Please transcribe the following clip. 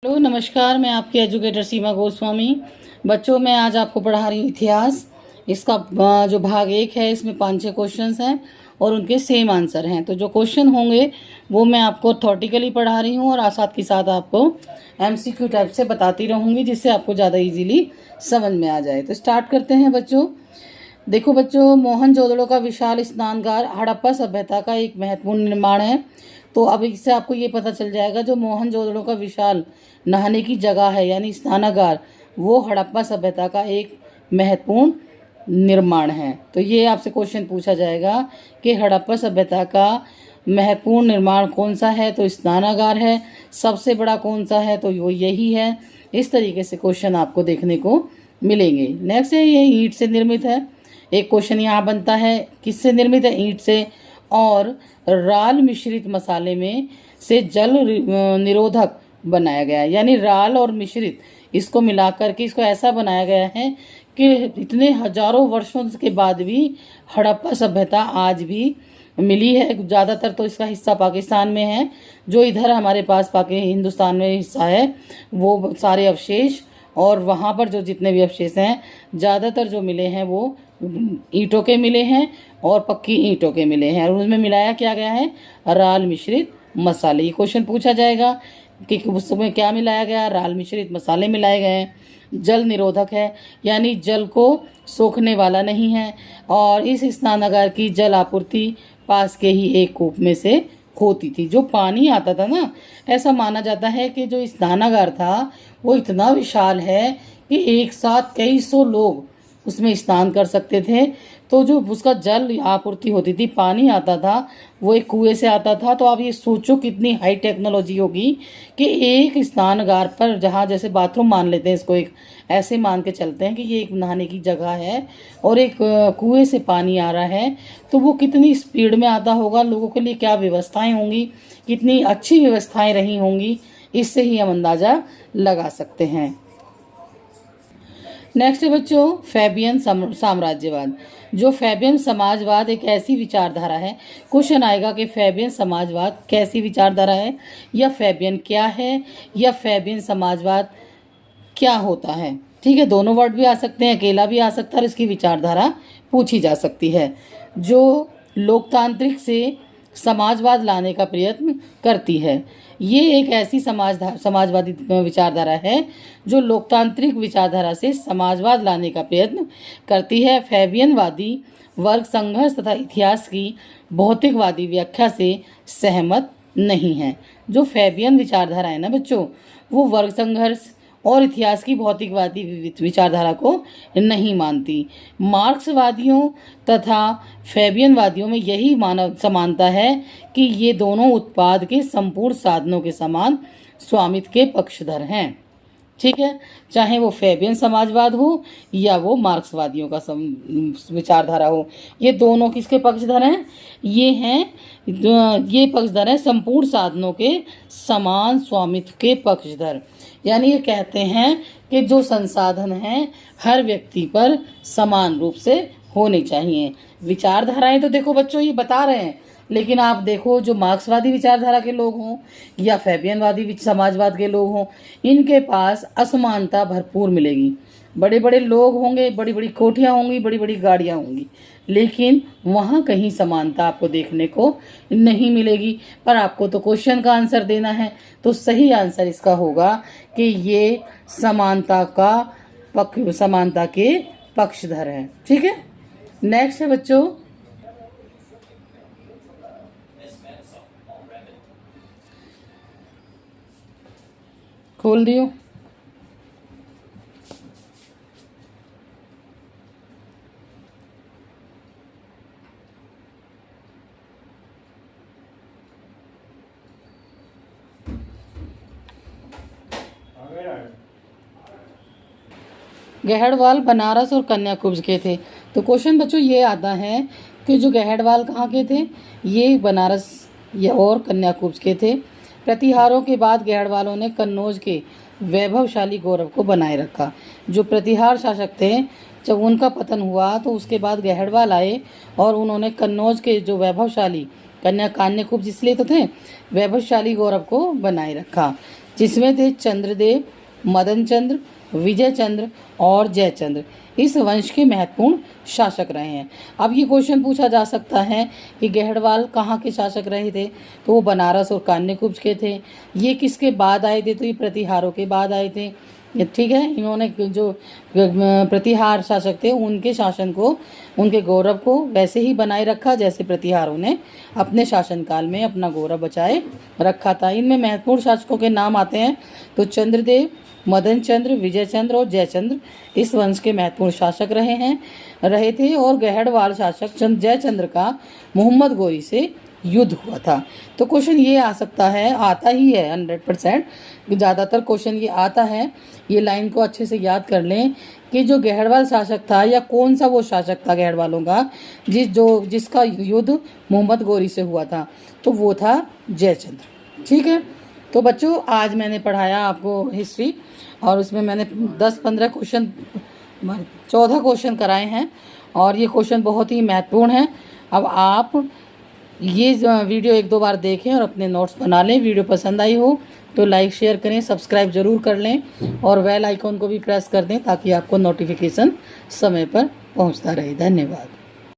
Hello नमस्कार, मैं आपकी एजुकेटर सीमा गोस्वामी। बच्चों, मैं आज आपको पढ़ा रही हूँ इतिहास। इसका जो भाग 1 है, इसमें 5-6 क्वेश्चंस हैं और उनके सेम आंसर हैं। तो जो क्वेश्चन होंगे वो मैं आपको थॉटिकली पढ़ा रही हूँ और साथ के साथ आपको एमसीक्यू टाइप से बताती रहूँगी, जिससे आपको ज़्यादा इजीली समझ में आ जाए। तो स्टार्ट करते हैं बच्चों। देखो बच्चों, मोहनजोदड़ो का विशाल स्नानगार हड़प्पा सभ्यता का एक महत्वपूर्ण निर्माण है। तो अब इससे आपको ये पता चल जाएगा, जो मोहनजोदड़ो का विशाल नहाने की जगह है यानी स्नानागार, वो हड़प्पा सभ्यता का एक महत्वपूर्ण निर्माण है। तो ये आपसे क्वेश्चन पूछा जाएगा कि हड़प्पा सभ्यता का महत्वपूर्ण निर्माण कौन सा है, तो स्नानागार है। सबसे बड़ा कौन सा है, तो वो यही है। इस तरीके से क्वेश्चन आपको देखने को मिलेंगे। नेक्स्ट है, ये ईंट से निर्मित है। एक क्वेश्चन यहाँ बनता है, किससे निर्मित है? ईंट से और राल मिश्रित मसाले में से जल निरोधक बनाया गया है। यानी राल और मिश्रित इसको मिलाकर के इसको ऐसा बनाया गया है कि इतने हजारों वर्षों के बाद भी हड़प्पा सभ्यता आज भी मिली है। ज़्यादातर तो इसका हिस्सा पाकिस्तान में है। जो इधर हमारे पास हिंदुस्तान में हिस्सा है, वो सारे अवशेष और वहाँ पर जो जितने भी अवशेष हैं, ज़्यादातर जो मिले हैं वो ईंटों के मिले हैं और पक्की ईंटों के मिले हैं। और उसमें मिलाया क्या गया है? राल मिश्रित मसाले। ये क्वेश्चन पूछा जाएगा कि उसमें क्या मिलाया गया? राल मिश्रित मसाले मिलाए गए हैं। जल निरोधक है, यानी जल को सोखने वाला नहीं है। और इस स्नानागार की जल आपूर्ति पास के ही एक कूप में से होती थी। जो पानी आता था ना, ऐसा माना जाता है कि जो स्नानागार था वो इतना विशाल है कि एक साथ कई सौ लोग उसमें स्नान कर सकते थे। तो जो उसका जल आपूर्ति होती थी, पानी आता था, वो एक कुएं से आता था। तो आप ये सोचो कितनी हाई टेक्नोलॉजी होगी कि एक स्नानगार पर, जहाँ जैसे बाथरूम मान लेते हैं इसको, एक ऐसे मान के चलते हैं कि ये एक नहाने की जगह है और एक कुएं से पानी आ रहा है, तो वो कितनी स्पीड में आता होगा, लोगों के लिए क्या व्यवस्थाएं होंगी, कितनी अच्छी व्यवस्थाएं रही होंगी, इससे ही हम अंदाज़ा लगा सकते हैं। नेक्स्ट है बच्चों, फैबियन साम्राज्यवाद। जो फैबियन समाजवाद एक ऐसी विचारधारा है। क्वेश्चन आएगा कि फैबियन समाजवाद कैसी विचारधारा है, या फैबियन क्या है, या फैबियन समाजवाद क्या होता है। ठीक है, दोनों वर्ड भी आ सकते हैं, अकेला भी आ सकता है और इसकी विचारधारा पूछी जा सकती है। जो लोकतांत्रिक से समाजवाद लाने का प्रयत्न करती है। ये एक ऐसी समाजवादी विचारधारा है जो लोकतांत्रिक विचारधारा से समाजवाद लाने का प्रयत्न करती है। फैबियनवादी वर्ग संघर्ष तथा इतिहास की भौतिकवादी व्याख्या से सहमत नहीं है। जो फैबियन विचारधारा है ना बच्चों, वो वर्ग संघर्ष और इतिहास की भौतिकवादी विचारधारा को नहीं मानती। मार्क्सवादियों तथा फैबियनवादियों में यही मानव समानता है कि ये दोनों उत्पाद के संपूर्ण साधनों के समान स्वामित्व के पक्षधर हैं। ठीक है, चाहे वो फैबियन समाजवाद हो या वो मार्क्सवादियों का विचारधारा हो, ये दोनों किसके पक्षधर हैं? ये पक्षधर हैं संपूर्ण साधनों के समान स्वामित्व के पक्षधर। यानी ये कहते हैं कि जो संसाधन हैं हर व्यक्ति पर समान रूप से होने चाहिए। विचारधाराएं तो देखो बच्चों ये बता रहे हैं, लेकिन आप देखो जो मार्क्सवादी विचारधारा के लोग हों या फैबियनवादी समाजवाद के लोग हों, इनके पास असमानता भरपूर मिलेगी। बड़े बड़े लोग होंगे, बड़ी बड़ी कोठियाँ होंगी, बड़ी बड़ी गाड़ियाँ होंगी, लेकिन वहाँ कहीं समानता आपको देखने को नहीं मिलेगी। पर आपको तो क्वेश्चन का आंसर देना है, तो सही आंसर इसका होगा कि ये समानता के पक्षधर है। ठीक है, नेक्स्ट है बच्चों, खोल दियो। गहड़वाल बनारस और कन्याकुब्ज के थे। तो क्वेश्चन बच्चों ये आता है कि जो गहड़वाल कहाँ के थे? ये बनारस और कन्याकुब्ज के थे। प्रतिहारों के बाद गहड़वालों ने कन्नौज के वैभवशाली गौरव को बनाए रखा। जो प्रतिहार शासक थे, जब उनका पतन हुआ तो उसके बाद गहड़वाल आए और उन्होंने कन्नौज के जो वैभवशाली कान्यकुब्ज इसलिए तो थे, वैभवशाली गौरव को बनाए रखा। जिसमें थे चंद्रदेव, मदन चंद्र, विजय चंद्र और जयचंद्र। इस वंश के महत्वपूर्ण शासक रहे हैं। अब ये क्वेश्चन पूछा जा सकता है कि गहड़वाल कहाँ के शासक रहे थे, तो वो बनारस और कान्यकुब्ज के थे। ये किसके बाद आए थे, तो ये प्रतिहारों के बाद आए थे। ठीक है, इन्होंने जो प्रतिहार शासक थे उनके शासन को, उनके गौरव को वैसे ही बनाए रखा जैसे प्रतिहारों ने अपने शासनकाल में अपना गौरव बचाए रखा था। इनमें महत्वपूर्ण शासकों के नाम आते हैं तो चंद्रदेव, मदन चंद्र, विजय चंद्र और जयचंद्र इस वंश के महत्वपूर्ण शासक रहे थे। और गहड़वाल शासक जयचंद्र का मोहम्मद गोरी से युद्ध हुआ था। तो क्वेश्चन ये आ सकता है, आता ही है 100%, ज़्यादातर क्वेश्चन ये आता है। ये लाइन को अच्छे से याद कर लें कि जो गहड़वाल शासक था या कौन सा वो शासक था गहड़वालों का जिसका युद्ध मोहम्मद गोरी से हुआ था, तो वो था जयचंद्र। ठीक है, तो बच्चों आज मैंने पढ़ाया आपको हिस्ट्री और उसमें मैंने 10-15 क्वेश्चन 14 क्वेश्चन कराए हैं और ये क्वेश्चन बहुत ही महत्वपूर्ण है। अब आप ये वीडियो 1-2 बार देखें और अपने नोट्स बना लें। वीडियो पसंद आई हो तो लाइक शेयर करें, सब्सक्राइब ज़रूर कर लें और बेल आइकॉन को भी प्रेस कर दें ताकि आपको नोटिफिकेशन समय पर पहुंचता रहे। धन्यवाद।